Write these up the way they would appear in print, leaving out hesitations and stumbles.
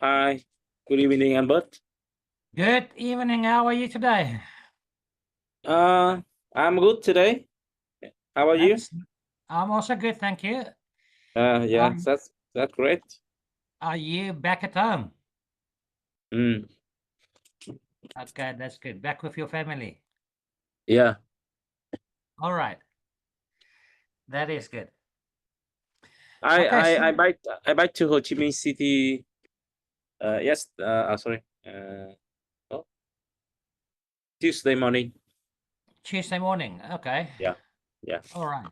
Hi, good evening, Albert. Good evening. How are you today? Uh, I'm good today. How about you? That's I'm also good, thank you. Yeah, Um, that's great. are you back at home? Mm, Okay, that's good. Back with your family. yeah, All right, that is good. I Okay, I so I bike to Ho Chi Minh City. Yes. Sorry. Oh, Tuesday morning. Tuesday morning. Okay, Yeah, yeah, all right.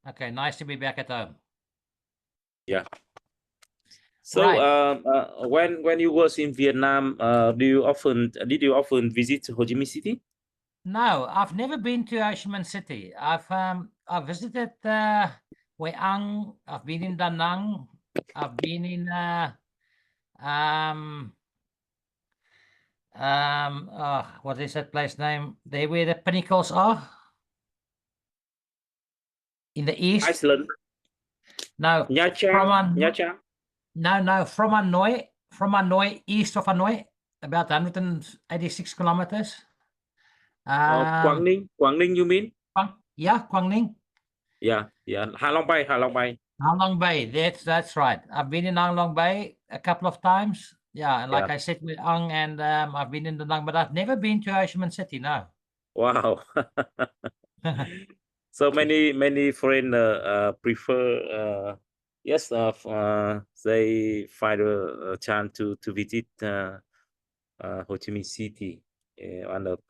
Okay, nice to be back at home. yeah. So, Right. when you was in Vietnam, did you often visit Ho Chi Minh City? No, I've never been to Ho Chi Minh City. I've visited Hue An. I've been in Da Nang. I've been in um what is that place name? There where the pinnacles are in the east. Iceland, No, Nha Trang, from Nha Hanoi. Trang. No, from Hanoi, east of Hanoi, about 186 kilometers. Quảng Um, Ninh, Quảng Ninh, you mean? yeah, Quang Ninh, Yeah, yeah. Hạ Long Bay, Hạ Long Bay. Ha Long Bay. That's right. I've been in Ha Long Bay a couple of times. Yeah, and Yeah. like I said with Ang, and I've been in the Nang, but I've never been to Ho Chi Minh City. No. Wow. So many foreigner prefer yes they find a chance to visit Ho Chi Minh City, one of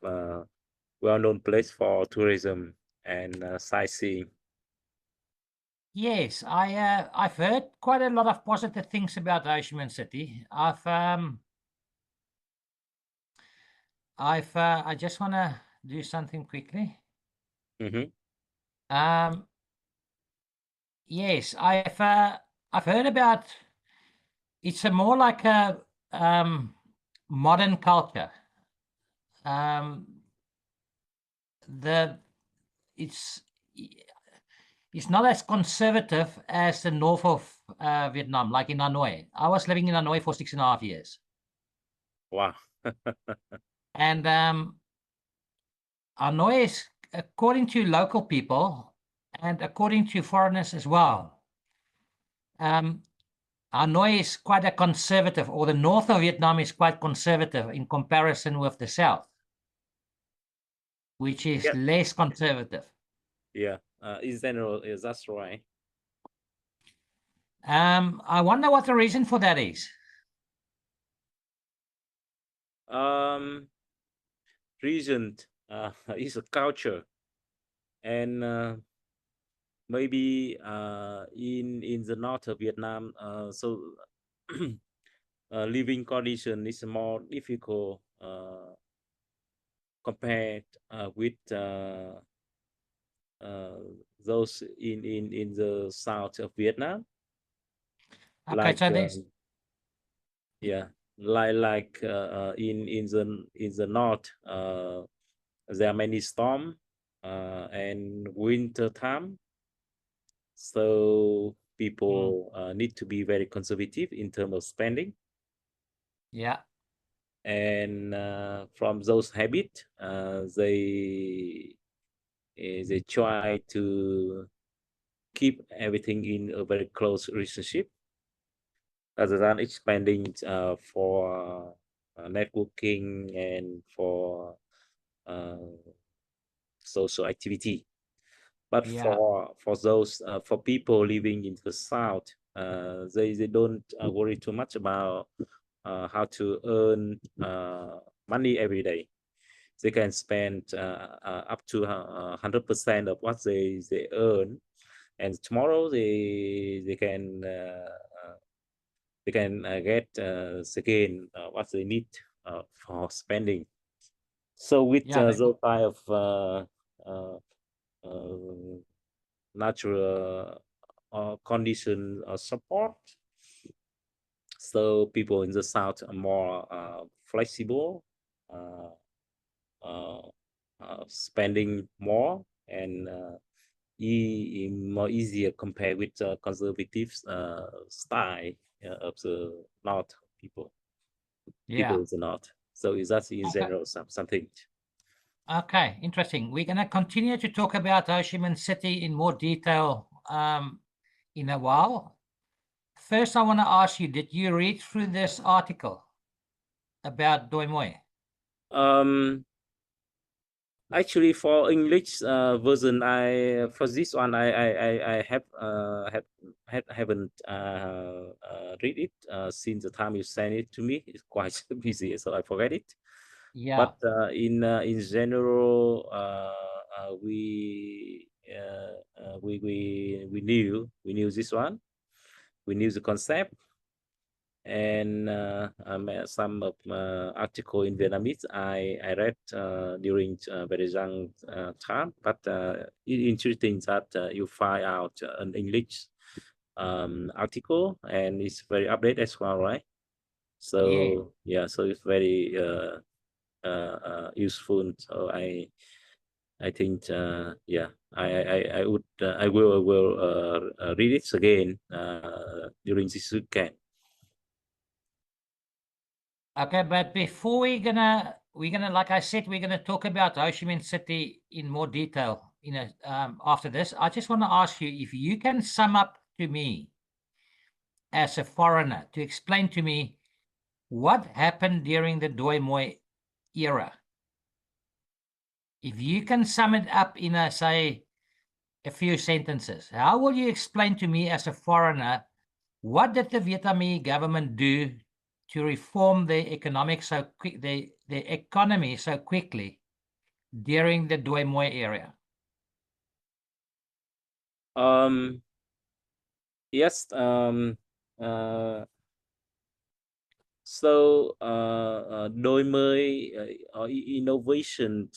well-known place for tourism and sightseeing. Yes, I've heard quite a lot of positive things about Ho Chi Minh City. I just want to do something quickly. Hmm. Um, yes, I've heard about. It's a more like a modern culture. Um, the it's it's not as conservative as the north of Vietnam, like in Hanoi. I was living in Hanoi for 6.5 years, Wow. and Hanoi is, according to local people and according to foreigners as well, um, Hanoi is quite a conservative, or the north of Vietnam is quite conservative in comparison with the south, which is Yeah, less conservative. yeah. In general, is that's right. I wonder what the reason for that is. Um, Region is a culture, and maybe in the north of Vietnam, so living condition is more difficult compared with uh, those in the south of Vietnam. Okay, Like so this, yeah, like in the north, there are many storm and winter time, so mm, people need to be very conservative in terms of spending. yeah, And from those habits, they try to keep everything in a very close relationship rather than expanding for networking and for uh, social activity. But yeah, for those for people living in the south, they don't worry too much about how to earn money every day. They can spend up to 100% of what they earn, and tomorrow they can get again what they need for spending. So with yeah, those kind of uh, uh, natural condition support, so people in the south are more flexible, uh, uh, spending more, and more easier compared with conservative style of the North people Yeah. of the North. So is that in Okay. general something? Okay. Interesting. We're going to continue to talk about Ho Chi Minh City in more detail in a while. First, I want to ask you, did you read through this article about Doi Moi? Actually, for English version, I for this one I haven't read it since the time you sent it to me. It's quite busy, so I forget it. Yeah. But in general, we knew this one. We knew the concept, and some of article in Vietnamese I read during very young time. But interesting that you find out an English article, and it's very updated as well, right? Yeah. So yeah, so it's very useful. So I think yeah, I will read it again during this weekend. Okay, but before we're gonna like I said, we're gonna talk about Ho Chi Minh City in more detail, after this. I just want to ask you if you can sum up to me as a foreigner to explain to me what happened during the Doi Moi era. If you can sum it up in say a few sentences, how will you explain to me as a foreigner what did the Vietnamese government do to reform the economic the economy so quickly during the Doi Moi era? Um, yes. Uh, Đổi mới or innovation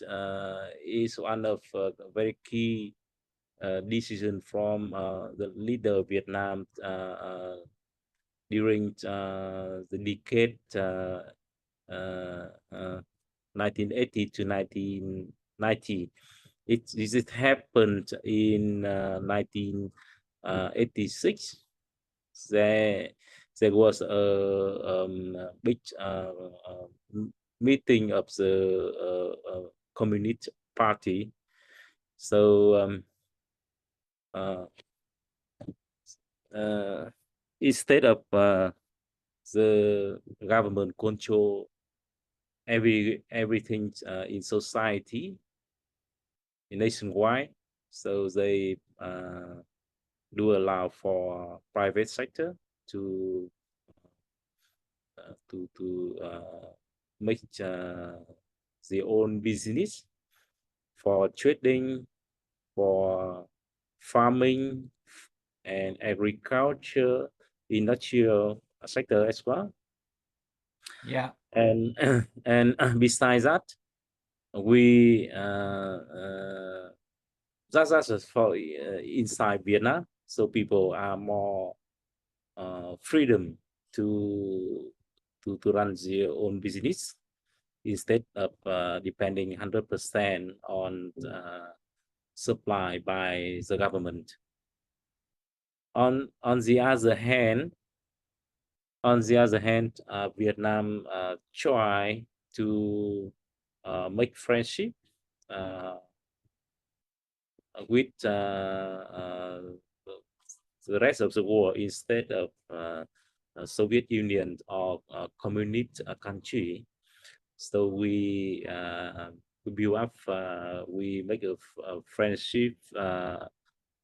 is one of the very key decision from the leader of Vietnam during the decade uh, uh, 1980 to 1990. It happened in 1986. There, there was a big meeting of the Communist Party. So uh, instead of the government control everything in society nationwide, so they do allow for private sector to make their own business for trading, for farming, and agriculture, industrial sector as well. Yeah, And and besides that, we that's just for inside Vietnam, so people are more freedom to to run their own business instead of depending 100% on supply by the government. On the other hand, Vietnam try to make friendship uh, with the rest of the world instead of Soviet Union or communist country. So we build up, we make a friendship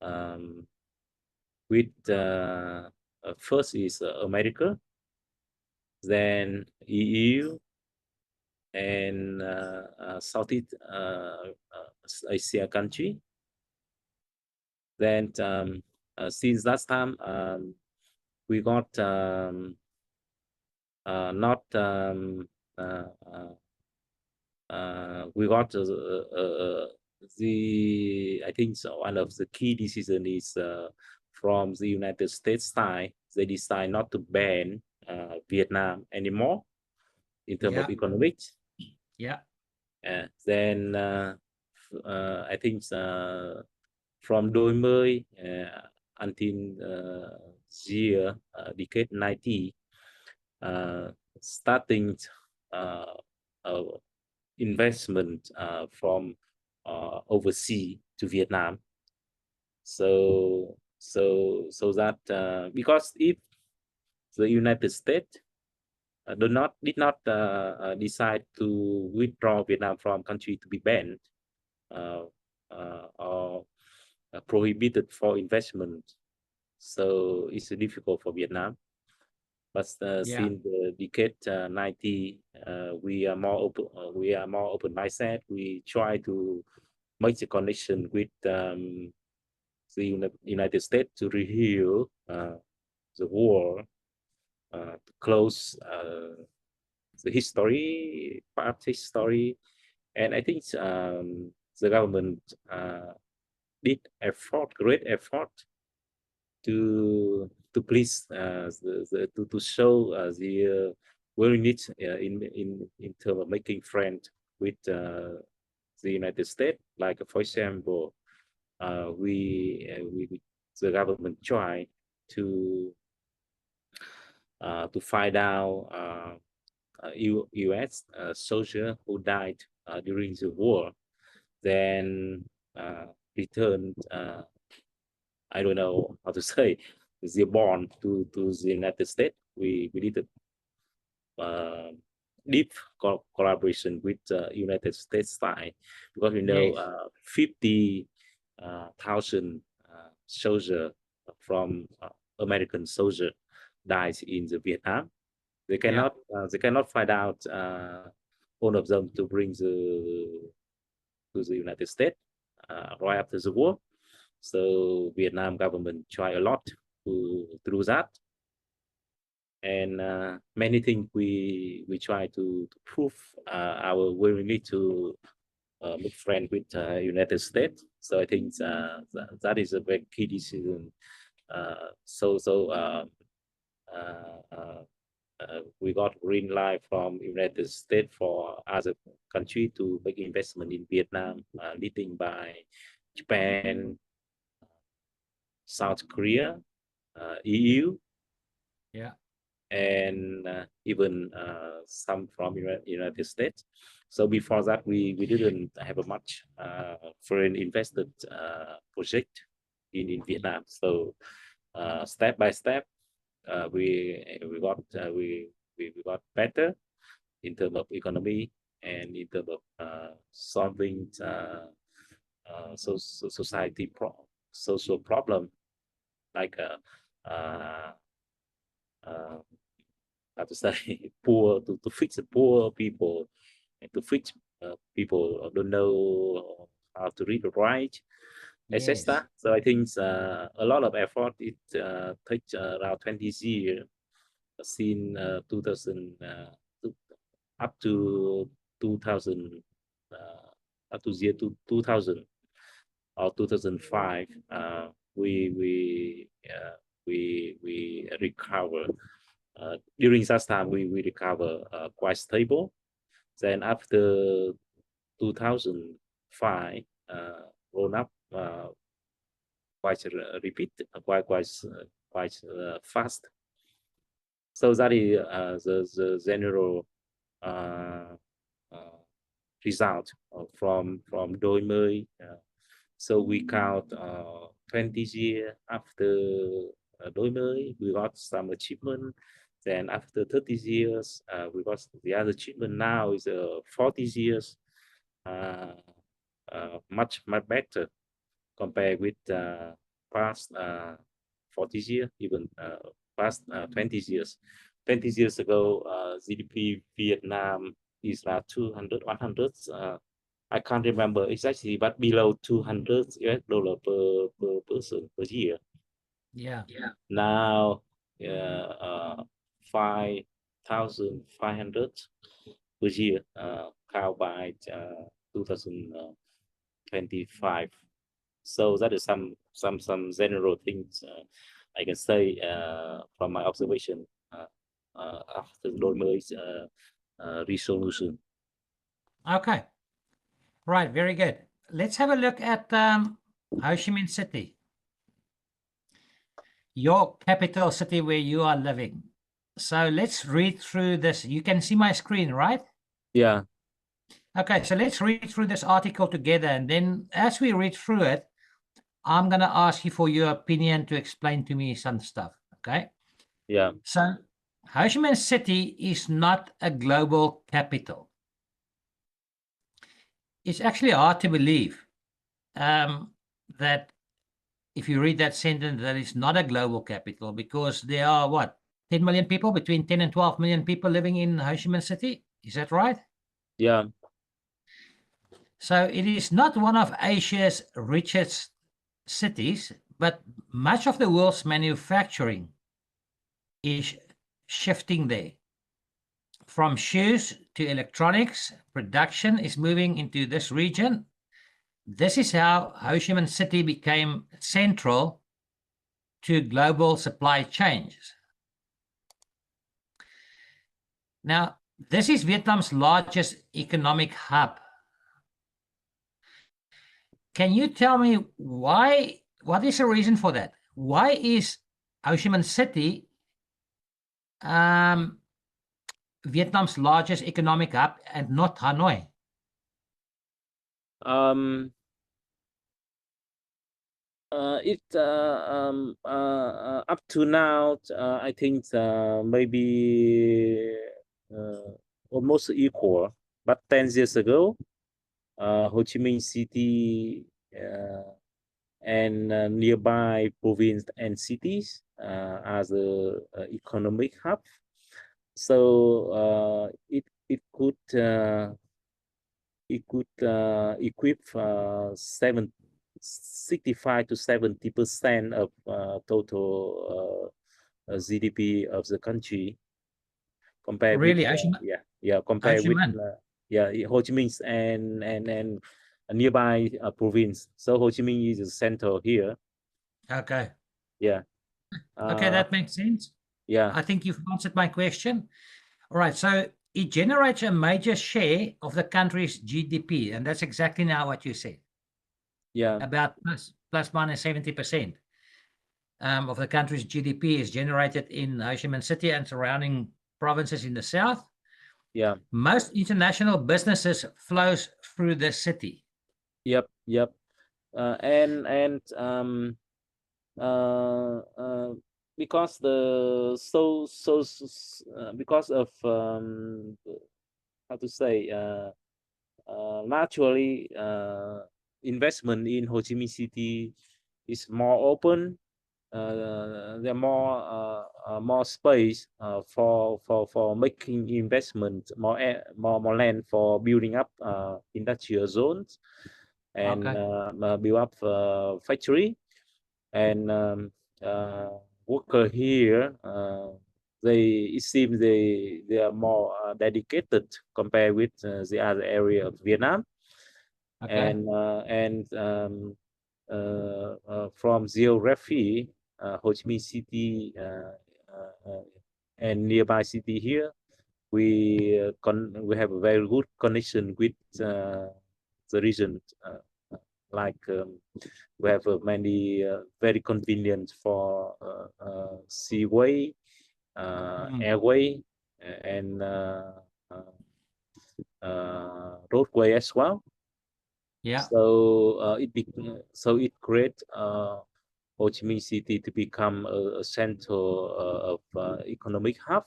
um, with first is America, then EU, and Southeast Asia country. Then since that time, we got not uh, we got the I think so one of the key decision is from the United States side. They decide not to ban Vietnam anymore in terms of yeah, economics. yeah, Then I think from Đôi Mươi until year, decade 90, starting uh, uh, investment from overseas to Vietnam. So that because if the United States did not decide to withdraw Vietnam from country to be banned uh, or prohibited for investment, so it's difficult for Vietnam. But Yeah. since the decade 90, we are more open. We are more open mindset. We try to make the connection with the United States to reheal the war, to close the history, part history, and I think the government did effort, great effort to please to show the willingness in terms of making friends with the United States. Like for example, we the government tried to find out U.S. Soldier who died during the war, then returned. I don't know how to say, the born to the United States. We did a deep collaboration with United States side, because we know Yes. 50,000 soldier from American soldier died in the Vietnam. Yeah. They cannot find out all of them to bring to the United States right after the war. So Vietnam government try a lot to do that, and many things we try to prove our willingness to make friend with United States. So I think that is a very key decision. Uh, uh, we got green light from United States for other country to make investment in Vietnam, leading by Japan, South Korea, EU, Yeah. and even some from United States. So before that, we didn't have a much foreign invested project in Vietnam. So step by step, we got better in terms of economy and in terms of solving society social problem, like uh, how to say, poor, to fix the poor people, and to fix people who don't know how to read or write, Yes. etc. So I think a lot of effort. It takes around 20 years since 2000 up to 2000 up to year 2000 or 2005. We recover. During that time, we recover quite stable. Then after 2005, roll up quite repeat quite fast. So that is the general uh, uh, result from đổi mới. So we count 20 years after đổi mới, we got some achievement. Then after 30 years, we got the other achievement. Now is 40 years, uh, much better compared with past 40 years, even past 20 years. 20 years ago, GDP Vietnam is 200, 100. I can't remember exactly, but below 200 US dollar per person per year. Yeah. Now, uh, 5,500 per year, count by 2025. So that is some general things I can say from my observation after đổi mới resolution. Okay. Right. Very good. Let's have a look at Ho Chi Minh City. your capital city where you are living. So let's read through this. You can see my screen, right? Yeah. Okay, so let's read through this article together. And then as we read through it, I'm going to ask you for your opinion to explain to me some stuff. Okay. Yeah. So Ho Chi Minh City is not a global capital. It's actually hard to believe that if you read that sentence, that it's not a global capital because there are what, 10 million people, between 10 and 12 million people living in Ho Chi Minh City. Is that right? Yeah. So it is not one of Asia's richest cities, but much of the world's manufacturing is shifting there. From shoes to electronics, production is moving into this region. This is how Ho Chi Minh City became central to global supply chains. Now, this is Vietnam's largest economic hub. Can you tell me why? What is the reason for that? Why is Ho Chi Minh City Vietnam's largest economic hub and not Hanoi? Um. It up to now, I think maybe almost equal. But 10 years ago, Ho Chi Minh City and nearby province and cities as a economic hub. So it could equip 65 to 70% of total GDP of the country, compared with Really, Ho Chi Minh? Ho compared Chi with Minh. Ho Chi Minh and a nearby province. So Ho Chi Minh is the center here. Okay. Yeah. Okay, Uh, that makes sense. yeah. I think you've answered my question. All right, so it generates a major share of the country's GDP, and that's exactly now what you said, Yeah. about plus minus 70% of the country's GDP is generated in Ho Chi Minh City and surrounding provinces in the south. Yeah. Most international businesses flows through the city. Yep. Yep. And uh, uh, because because of how to say naturally investment in Ho Chi Minh City is more open. There are more space for making investment, more land for building up industrial zones and Okay. build up factory and uh, worker here. It seems they are more dedicated compared with the other area of Vietnam, Okay. from geography, Ho Chi Minh City and nearby city here, we have a very good connection with the region. Like we have many very convenient for seaway, airway, and roadway as well. Yeah. So it creates Ho Chi Minh City to become a center of economic hub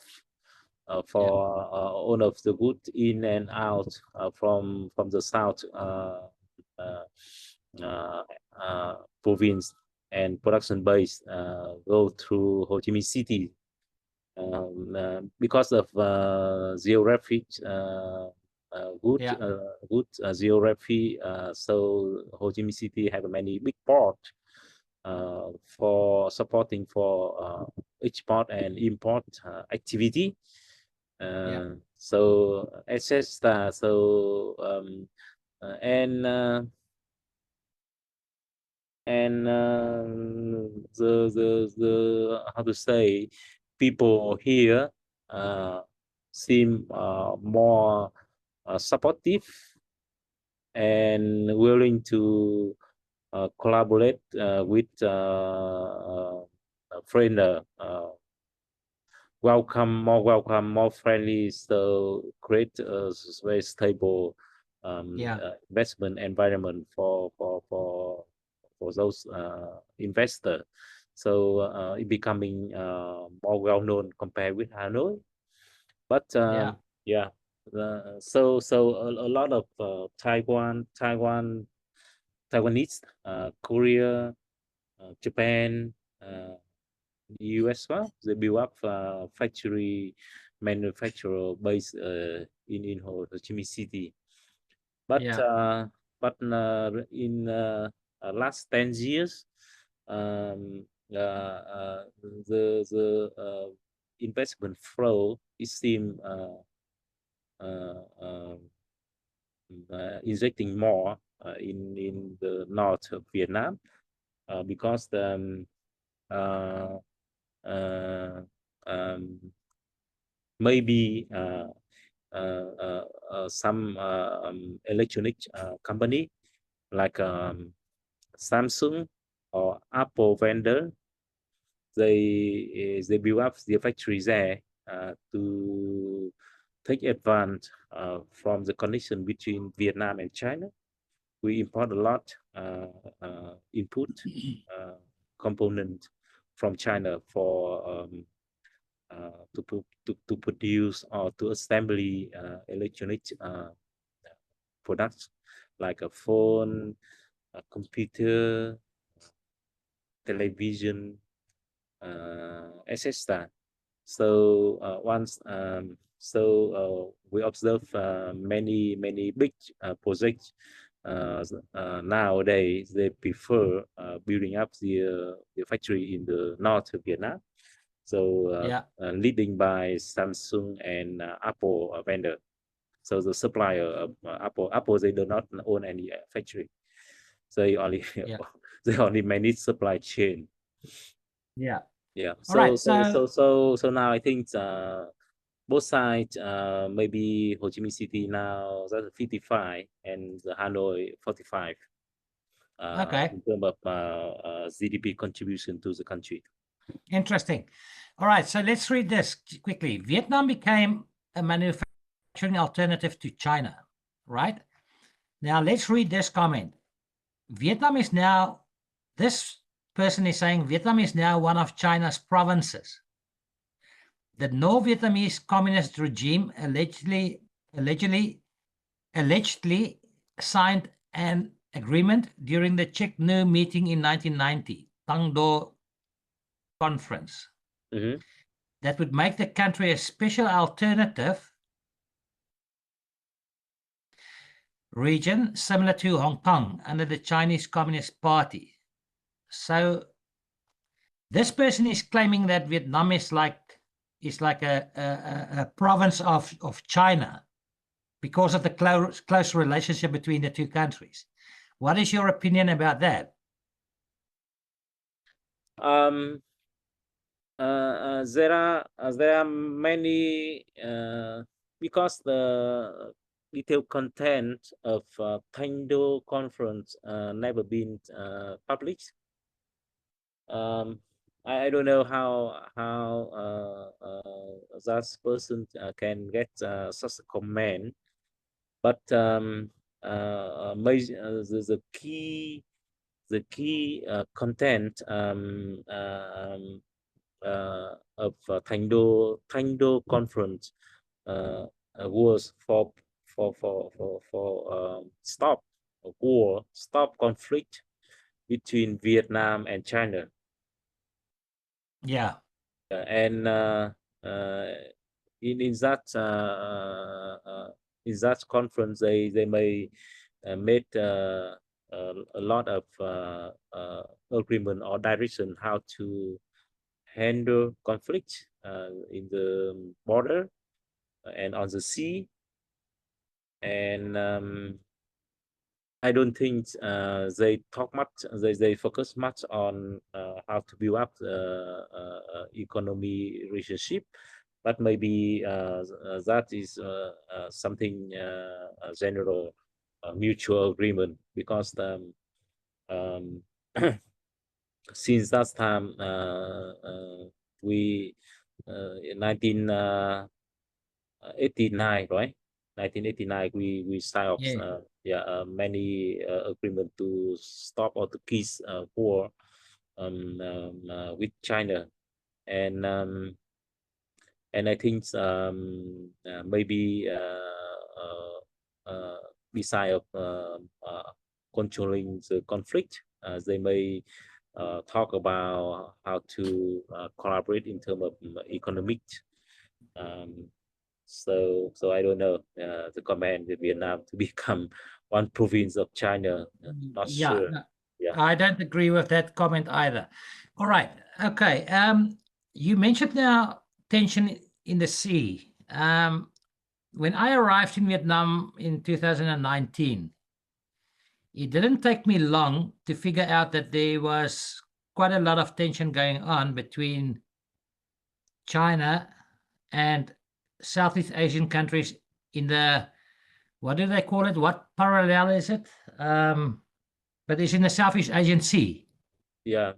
Yeah. for all of the good in and out from the south uh, uh, province and production base go through Ho Chi Minh City because of geographic Yeah. good geography. So Ho Chi Minh City have many big port for supporting for export and import activity. Yeah. So etc. So and the how to say, people here seem more supportive and willing to collaborate with friendly, welcome, more friendly, so create a very stable Yeah. investment environment for those investors. So it becoming more well known compared with Hanoi. But Yeah. yeah, so a lot of Taiwanese, Korea, Japan, US, well, they build up factory manufacturer base in Ho Chi Minh City. But Yeah. in last 10 years, um, the investment flow it seem uh, um, injecting more in the north of Vietnam because uh, uh, um, maybe some electronic company like Samsung or Apple vendor, they build up their factories there to take advantage from the connection between Vietnam and China. We import a lot input uh, component from China for to produce or to assembly electronic products like a phone, a computer, television, etc. So we observe many big projects nowadays. They prefer building up the factory in the north of Vietnam. So Yeah. leading by Samsung and Apple vendor. So the supplier of Apple, they do not own any factory. They only Yeah. they only manage supply chain. Yeah. Yeah. All right. So So now I think both sides, maybe Ho Chi Minh City now that's 55 and the Hanoi 45 okay. in terms of GDP contribution to the country. Interesting. All right. So let's read this quickly. Vietnam became a manufacturing alternative to China, right? Now let's read this comment. Vietnam is now, this person is saying Vietnam is now one of China's provinces. The North Vietnamese communist regime allegedly signed an agreement during the Chick Nu meeting in 1990, Tăng Do Conference, Mm-hmm. that would make the country a special alternative region similar to Hong Kong under the Chinese Communist Party. So this person is claiming that Vietnam is like a province of China because of the close relationship between the two countries. What is your opinion about that? Um, there are many because the detailed content of Taindo conference never been published. Um, I don't know how that person can get such a comment, but the key content of Taindo conference was for stop war, stop conflict between Vietnam and China. Yeah. And uh, in that in that conference, they may made a lot of agreement or direction how to handle conflict in the border and on the sea. And I don't think they talk much. They focus much on how to build up economy relationship, but maybe that is something general mutual agreement because um, since that time, we in 1989, right? 1989, we signed up, Yeah. yeah, many agreement to stop or to cease war with China, and I think maybe beside of controlling the conflict, they may talk about how to collaborate in terms of economic. Um, so I don't know the comment with Vietnam to become one province of China. Not Yeah, sure. no, Yeah, I don't agree with that comment either. All right. Okay. You mentioned now tension in the sea. When I arrived in Vietnam in 2019, it didn't take me long to figure out that there was quite a lot of tension going on between China and Southeast Asian countries in the, what do they call it? What parallel is it? But it's in the Southeast Asian Sea. yeah.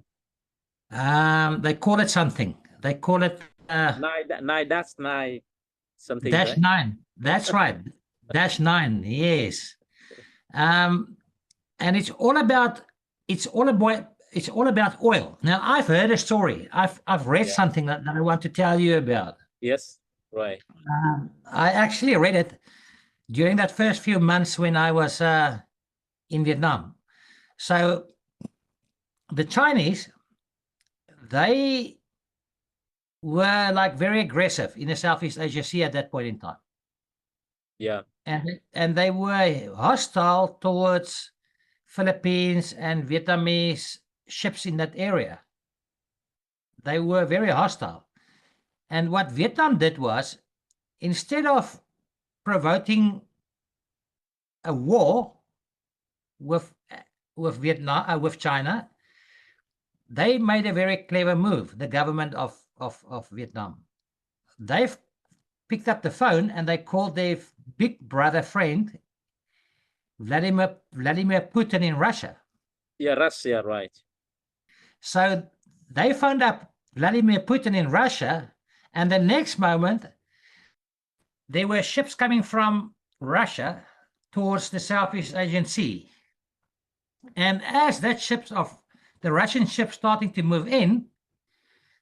They call it something. They call it Nine. That's nine. Something, dash right? nine. That's right. Dash nine. Yes. Um, and it's all about oil. Now I've heard a story. I've read Yeah. something that I want to tell you about. Yes. Right. I actually read it during that first few months when I was in Vietnam. So the Chinese, they were like very aggressive in the Southeast Asia Sea at that point in time, Yeah. and they were hostile towards Philippines and Vietnamese ships in that area. They were very hostile. And what Vietnam did was, instead of provoking a war with Vietnam with China, they made a very clever move. The government of Vietnam, they've picked up the phone and they called their big brother friend Vladimir Putin in Russia. Yeah. Russia. Right. So they phoned up Vladimir Putin in Russia, and the next moment there were ships coming from Russia towards the Southeast Asian Sea. And as that ships of the Russian ships starting to move in,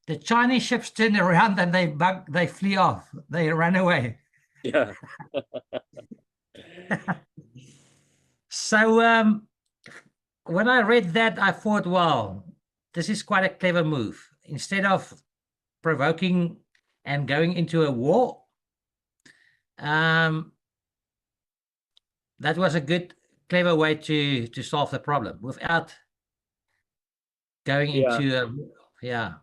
the Chinese ships turned around and they flee off. They ran away. Yeah. So when I read that, I thought, wow, this is quite a clever move. Instead of provoking and going into a war, um, that was a good, clever way to solve the problem without going Yeah. into a, yeah.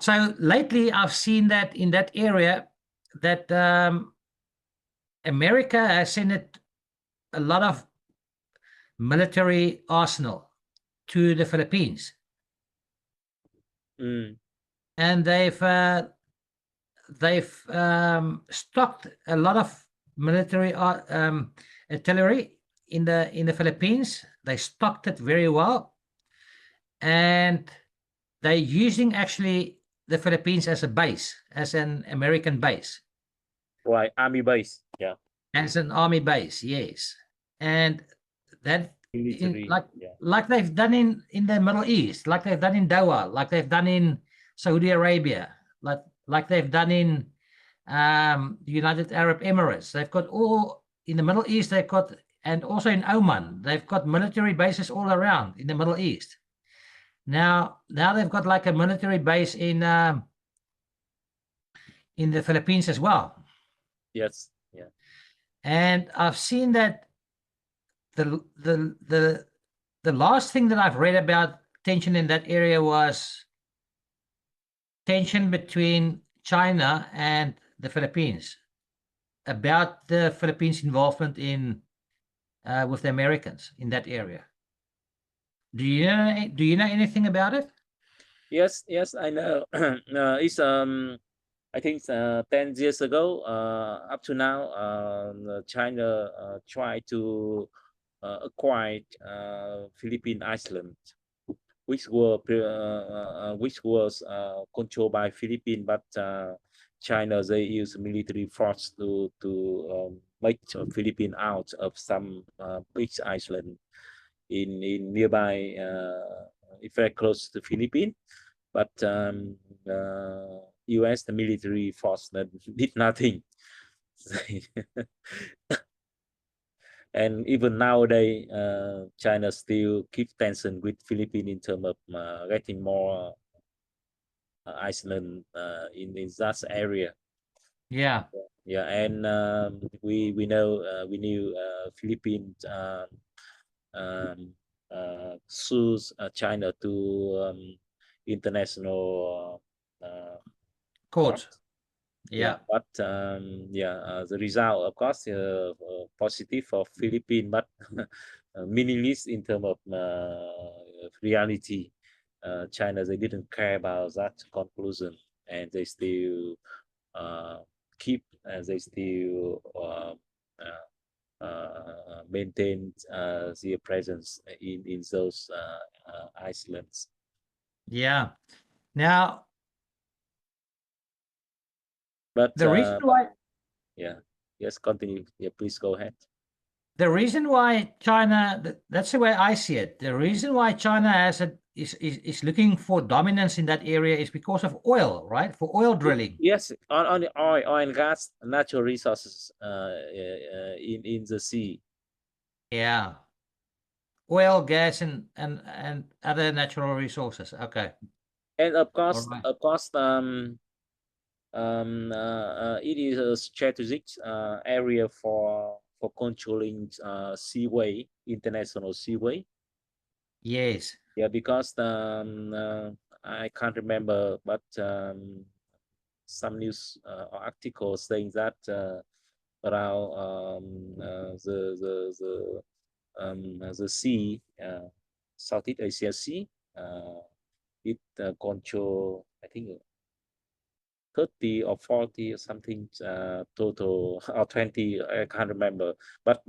So lately, I've seen that in that area, that America has sent a lot of military arsenal to the Philippines, Mm. and they've stocked a lot of military artillery in the Philippines. They stocked it very well, and they're using actually the Philippines as a base, as an American base, Right. Army base. Yeah. as an army base. Yes, and that in Military. Yeah. like they've done in the Middle East, like they've done in Doha, like they've done in Saudi Arabia, like they've done in the United Arab Emirates. They've got all in the Middle East. They've got, and also in Oman. They've got military bases all around in the Middle East. Now they've got like a military base in the Philippines as well. Yes. Yeah. And I've seen that the the the the last thing that I've read about tension in that area was tension between China and the Philippines about the Philippines' involvement in with the Americans in that area. Do you know anything about it? Yes. Yes. I know. It's I think 10 years ago, up to now, China tried to acquire Philippine Island. which was controlled by Philippines, but China, they use military force to make Philippines out of some big island in nearby, very close to Philippines. But U.S. the military force that did nothing. And even nowadays, China still keep tension with Philippines in terms of getting more island in that area. Yeah. Yeah, and we know we knew Philippines um, sues China to international court. Court. Yeah, Yeah. but the result, of course, positive for Philippines, but meaningless in terms of reality. China, they didn't care about that conclusion, and they still uh, keep, they still maintain their presence in those islands. Yeah. Now, But the reason why yeah, yes, continue. Yeah, please go ahead. China, that's the way I see it. The reason why China is looking for dominance in that area is because of oil, right? For oil drilling. Yes, on the oil and gas, natural resources in the sea. Yeah. Oil, gas, and other natural resources. Okay. And All right. of course, it is a strategic area for controlling seaway, international seaway. Yes. Yeah, because I can't remember, but some news articles saying that around the sea, Southeast Asia Sea, it control, I think, 30 or 40 or something total, or 20, I can't remember, but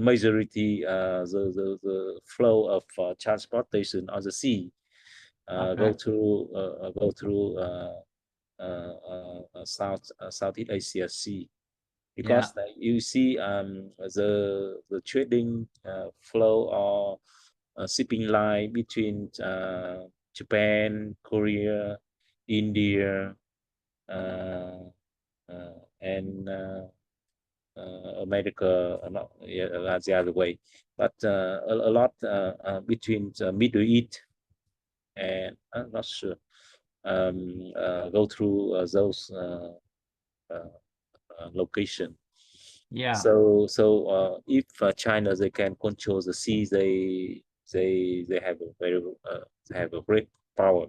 majority the flow of transportation on the sea Okay. go through Southeast Asia Sea, Yeah. because you see the trading flow or shipping line between Japan, Korea, India, uh, and America, not, yeah, that's the other way, but a lot between Middle East and I'm not sure, go through those location. Yeah. If China, they can control the sea, they have a very they have a great power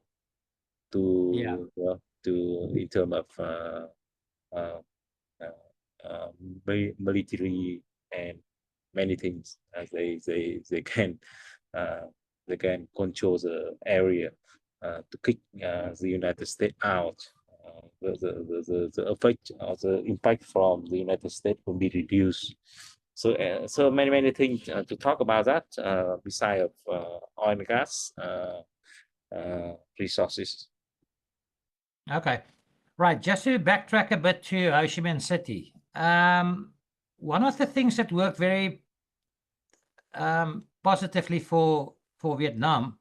Yeah. to in terms of uh, uh, military and many things. They can uh, they can control the area to kick the United States out. The effect or the impact from the United States will be reduced. So many things to talk about that beside of oil and gas resources. Okay. Right. Just to backtrack a bit to Ho Chi Minh City. One of the things that worked very positively for Vietnam,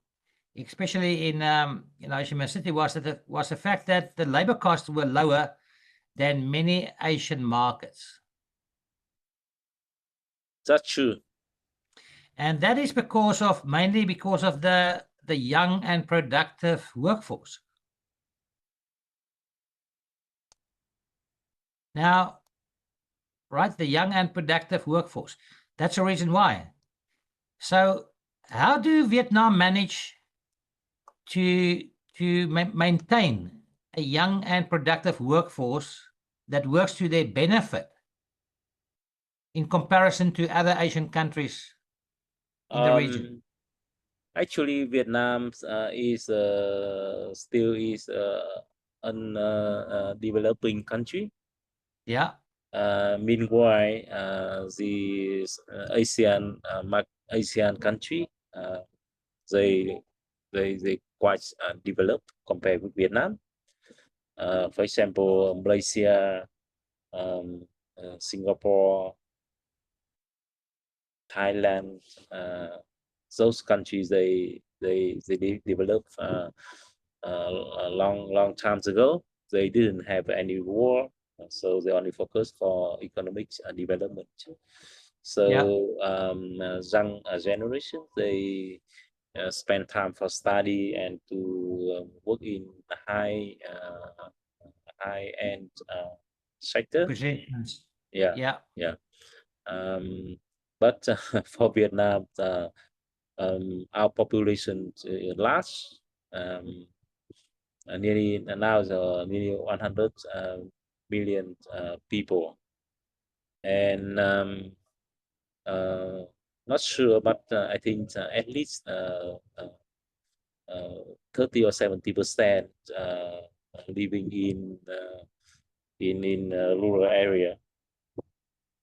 especially in Ho Chi Minh City, was the fact that the labor costs were lower than many Asian markets, That's true. and that is mainly because of the young and productive workforce. Now, right, the young and productive workforce. That's the reason why. So, how do Vietnam manage to maintain a young and productive workforce that works to their benefit in comparison to other Asian countries in the region? Um, Actually, Vietnam is still is an developing country. Yeah. Meanwhile, the Asian country, they they quite developed compared with Vietnam. For example, Malaysia, Singapore, Thailand, those countries they developed a long times ago. They didn't have any war, so they only focused for economic development. So young generation they spend time for study and to work in high end sector. Positions. Yeah, Yeah. yeah. But for Vietnam, our population is large, nearly now is nearly 100 million people, and not sure, but I think at least 30 or 70% living in rural area.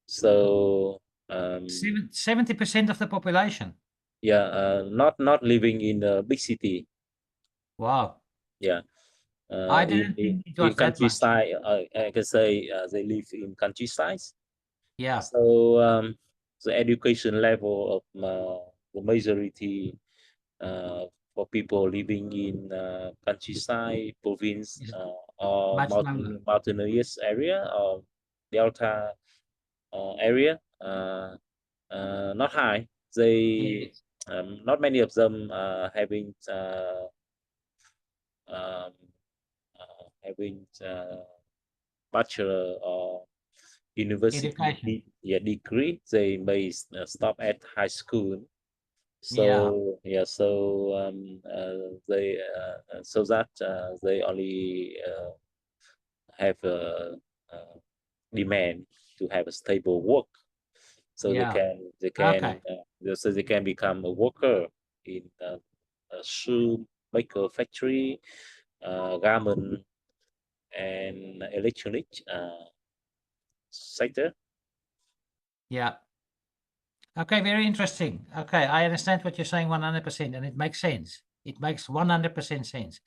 So 70% of the population. yeah, not living in a big city. Wow. Yeah, I didn't think it in was that much. countryside, I can say they live in countryside. Yeah. So the education level of the majority for people living in countryside, province, Is or much lower. mountainous area or delta area, not high. They Yes. not many of them having um, having bachelor or university Education. degree. They may stop at high school. Yeah. So yeah, so they so that they only have a, demand to have a stable work, so Yeah. Okay. they can become a worker in a shoe maker factory, garment and electronic sector. Yeah. Okay, very interesting. Okay, I understand what you're saying 100%, and it makes sense. It makes 100% sense.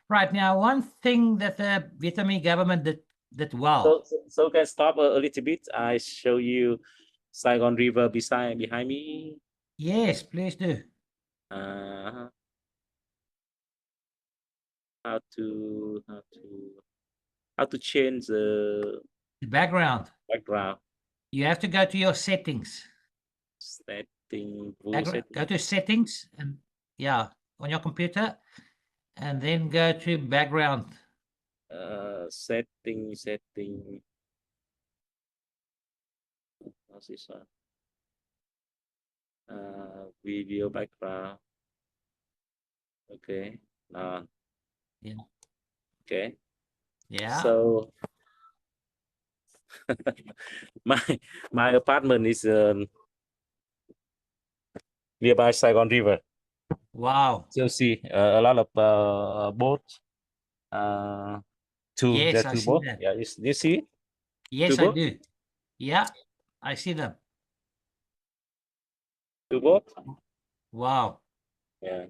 Right now, one thing that the Vietnamese government did So, well. can stop a little bit. I show you Saigon River behind me. Yes, please do. Uh, how to change the The background. background You have to go to your settings. setting, full Go setting, to settings and yeah, on your computer, and then go to background. setting. What's this one? Video background. Okay. Yeah. Okay. Yeah. So my apartment is nearby Saigon River. Wow. So see a lot of boats. Uh, there Yes, are I two see boats. that. Yeah, you see two Yes, I boats, do. Yeah, I see them. two boats. Wow. Yeah,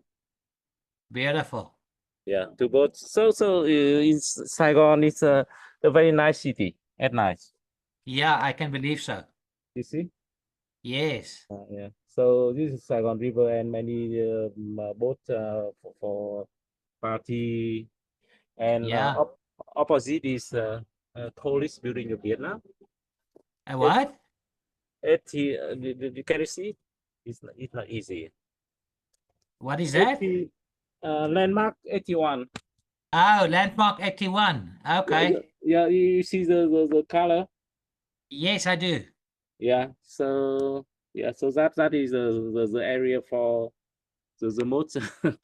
Beautiful. yeah, two boats. So in Saigon, it's a very nice city at night. Yeah, I can believe so. You see? Yes. Yeah. So this is Saigon River and many boats for party. And Yeah. opposite is tallest building of Vietnam. A It what? can you see? It's not easy. What is that? 80 landmark 81. Oh, landmark 81. Yeah, Okay. you see the color. Yes, I do. Yeah, so yeah, so that is the area for the most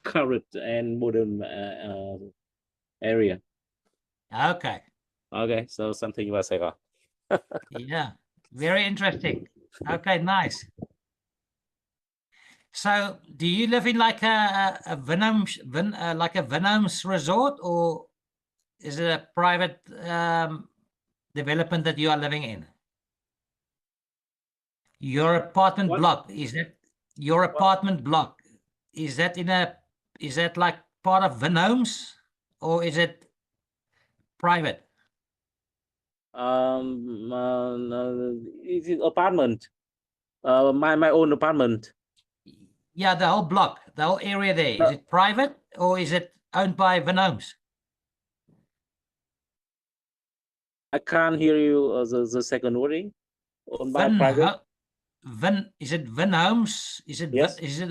current and modern area. Okay. Okay, so something about Saigon. Yeah. Very interesting. Okay, nice. So, do you live in like a like a Venom's resort, or is it a private development that you are living in? Your apartment What block, is that your what apartment block? Is that in a is that like part of Vin Homes or is it private? No, it's an apartment. My own apartment. Yeah, the whole block, the whole area there. Is it private or is it owned by Vin Homes? I can't hear you. The second wording. Owned by Vin, private. Vin, is it Vin Homes? Is it Yes. is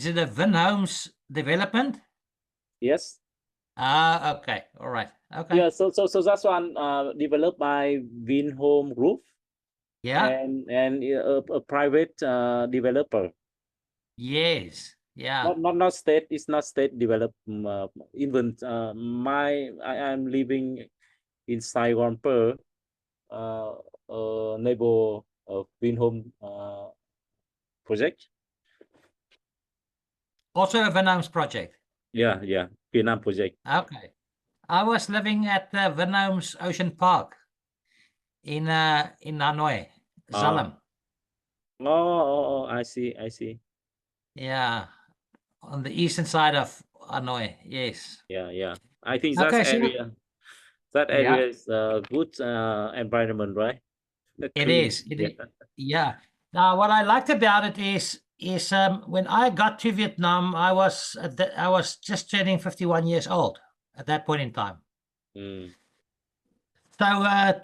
it a Vin Homes development? Yes. Ah, okay, all right, okay. Yeah. So that's one developed by Vin Home Group Yeah, and a private developer. yes, yeah. Not state. It's not state developed. Even I'm living in Saigon Per, neighbor of Vinhome project. Also a Vin Homes project. Yeah, Vietnam project. Okay. I was living at Vin Homes Ocean Park in Hanoi, Uh, Zalem. I see. Yeah, on the eastern side of Hanoi. Yes. Yeah. I think Okay, so that yeah, area is a good environment, right? it Clean. is. Yeah. Yeah. Now, what I liked about it is when I got to Vietnam, I was just turning 51 years old at that point in time. Mm, So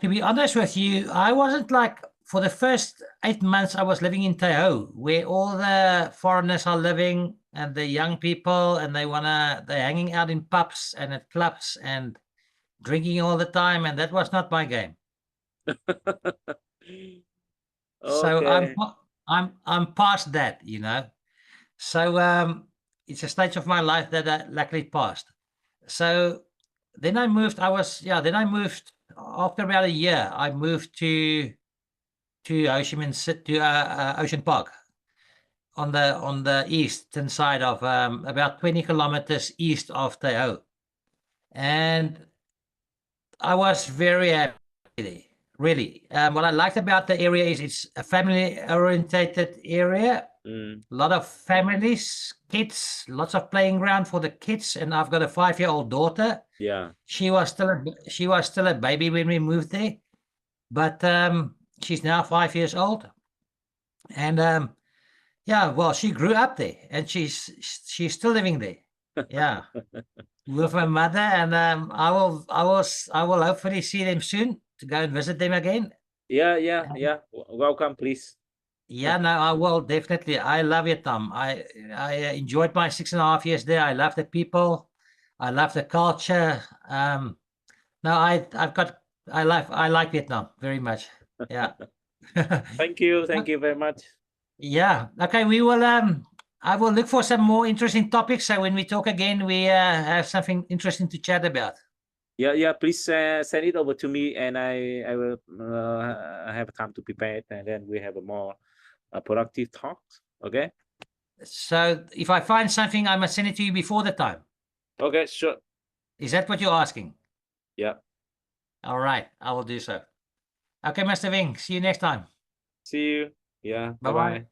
to be honest with you, I wasn't like for the first 8 months I was living in Taiho, where all the foreigners are living and the young people, and they're hanging out in pubs and at clubs and drinking all the time, and that was not my game. So okay. I'm past that, you know. So it's a stage of my life that I luckily passed. So then I moved. Then I moved after about a year. I moved to Ho Chi Minh City, to Ocean Park on the eastern side of about 20 kilometers east of Taiho, and I was very happy. Really, what I liked about the area is it's a family-orientated area. Mm, A lot of families, kids, lots of playing ground for the kids, and I've got a 5-year-old daughter. yeah. She was still a baby when we moved there, but she's now 5 years old, and yeah, well, she grew up there, and she's still living there. Yeah, with my mother, and I will hopefully see them soon to go and visit them again. Yeah. Welcome, please. Yeah, no, I will definitely. I love Vietnam. I enjoyed my 6.5 years there. I love the people. I love the culture. No, I like Vietnam very much. Yeah. Thank you very much. Yeah. Okay, we will I will look for some more interesting topics, so when we talk again we have something interesting to chat about. Yeah. Please send it over to me, and I will have time to prepare it, and then we have a more productive talk. Okay. So if I find something, I must send it to you before the time. Okay. Sure. Is that what you're asking? Yeah. All right, I will do so. Okay, Mr. Vinh, see you next time. See you. Yeah. Bye Bye bye. bye.